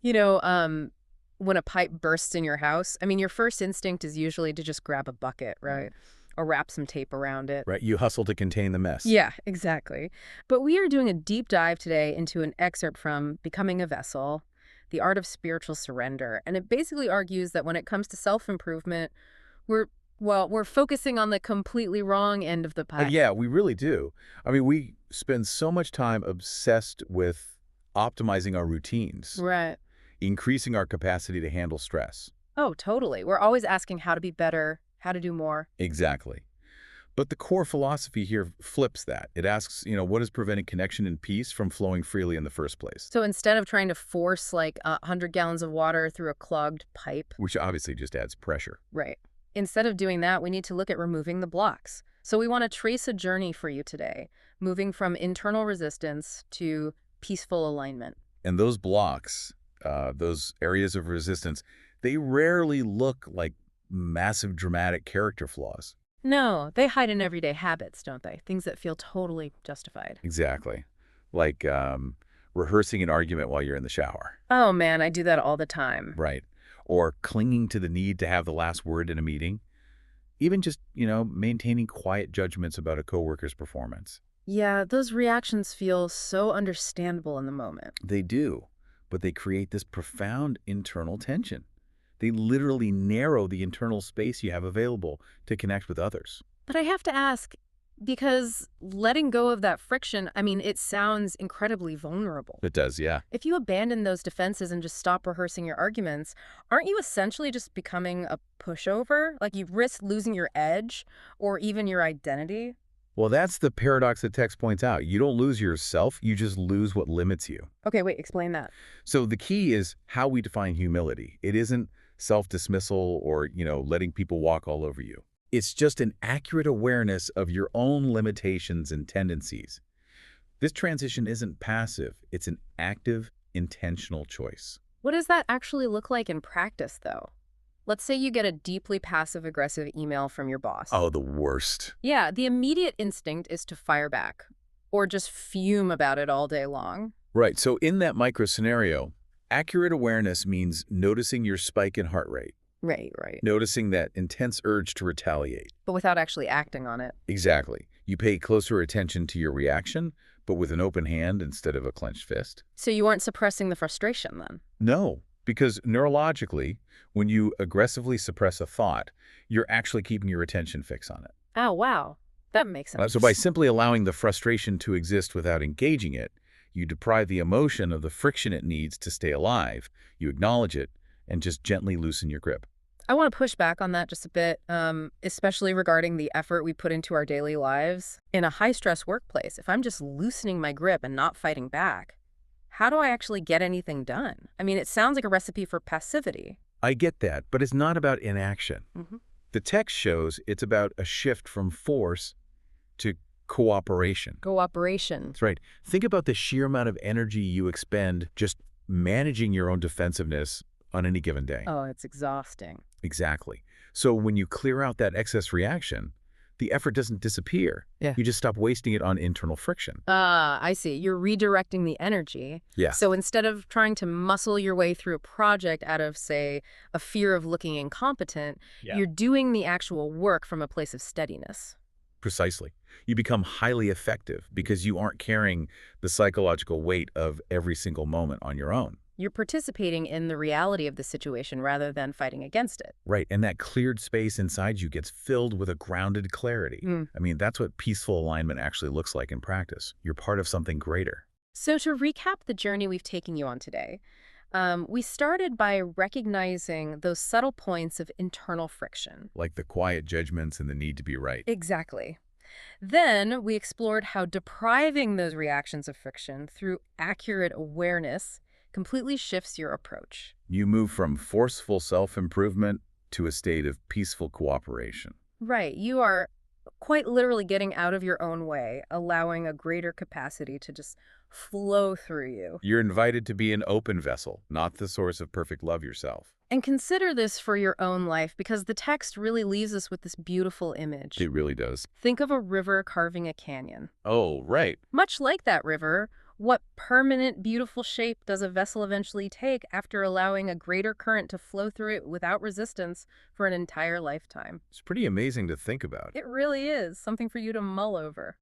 You know, when a pipe bursts in your house, I mean, your first instinct is usually to just grab a bucket, right? Or wrap some tape around it. Right? You hustle to contain the mess. Yeah, exactly. But we are doing a deep dive today into an excerpt from Becoming a Vessel, The Art of Spiritual Surrender. And it basically argues that when it comes to self-improvement, we're focusing on the completely wrong end of the pipe. Yeah, we really do. I mean, we spend so much time obsessed with optimizing our routines, Right. increasing our capacity to handle stress. Oh, totally. We're always asking how to be better, how to do more. Exactly. But the core philosophy here flips that. It asks, what is preventing connection and peace from flowing freely in the first place? So instead of trying to force like 100 gallons of water through a clogged pipe, Which obviously just adds pressure. right. Instead of doing that, we need to look at removing the blocks. So we want to trace a journey for you today, moving from internal resistance to peaceful alignment. And those blocks, those areas of resistance, they rarely look like massive dramatic character flaws. No, they hide in everyday habits, don't they? Things that feel totally justified. Exactly. Like rehearsing an argument while you're in the shower. Oh man, I do that all the time. Right. Or clinging to the need to have the last word in a meeting. Even just, maintaining quiet judgments about a coworker's performance. Yeah, those reactions feel so understandable in the moment. They do, but they create this profound internal tension. They literally narrow the internal space you have available to connect with others. But I have to ask, because letting go of that friction, I mean, it sounds incredibly vulnerable. It does, yeah. If you abandon those defenses and just stop rehearsing your arguments, aren't you essentially just becoming a pushover? Like you risk losing your edge or even your identity? Well, that's the paradox that text points out. You don't lose yourself, you just lose what limits you. Okay, wait, explain that. So the key is how we define humility. It isn't self-dismissal or, letting people walk all over you. It's just an accurate awareness of your own limitations and tendencies. This transition isn't passive. It's an active, intentional choice. What does that actually look like in practice, though? Let's say you get a deeply passive-aggressive email from your boss. Oh, the worst. Yeah, the immediate instinct is to fire back or just fume about it all day long. Right. So in that micro scenario, accurate awareness means noticing your spike in heart rate. Right. Noticing that intense urge to retaliate. But without actually acting on it. Exactly. You pay closer attention to your reaction, but with an open hand instead of a clenched fist. So you aren't suppressing the frustration then? No, because neurologically, when you aggressively suppress a thought, you're actually keeping your attention fixed on it. Oh, wow. That makes sense. So by simply allowing the frustration to exist without engaging it, you deprive the emotion of the friction it needs to stay alive. You acknowledge it and just gently loosen your grip. I want to push back on that just a bit, especially regarding the effort we put into our daily lives. In a high-stress workplace, if I'm just loosening my grip and not fighting back, how do I actually get anything done? I mean, it sounds like a recipe for passivity. I get that, but it's not about inaction. The text shows it's about a shift from force to cooperation. Cooperation. That's right. Think about the sheer amount of energy you expend just managing your own defensiveness on any given day. Oh, it's exhausting. Exactly. So when you clear out that excess reaction, the effort doesn't disappear. Yeah. You just stop wasting it on internal friction. I see. You're redirecting the energy. Yeah. So instead of trying to muscle your way through a project out of, say, a fear of looking incompetent, you're doing the actual work from a place of steadiness. Precisely. You become highly effective because you aren't carrying the psychological weight of every single moment on your own. You're participating in the reality of the situation rather than fighting against it. Right, and that cleared space inside you gets filled with a grounded clarity. I mean, that's what peaceful alignment actually looks like in practice. You're part of something greater. So to recap the journey we've taken you on today, we started by recognizing those subtle points of internal friction. Like the quiet judgments and the need to be right. Exactly. Then we explored how depriving those reactions of friction through accurate awareness completely shifts your approach. You move from forceful self-improvement to a state of peaceful cooperation. Right. You are quite literally getting out of your own way, allowing a greater capacity to just flow through you. You're invited to be an open vessel, not the source of perfect love yourself. And consider this for your own life, because the text really leaves us with this beautiful image. It really does. Think of a river carving a canyon. Oh, right. Much like that river, What permanent, beautiful shape does a vessel eventually take after allowing a greater current to flow through it without resistance for an entire lifetime? It's pretty amazing to think about. It really is something for you to mull over.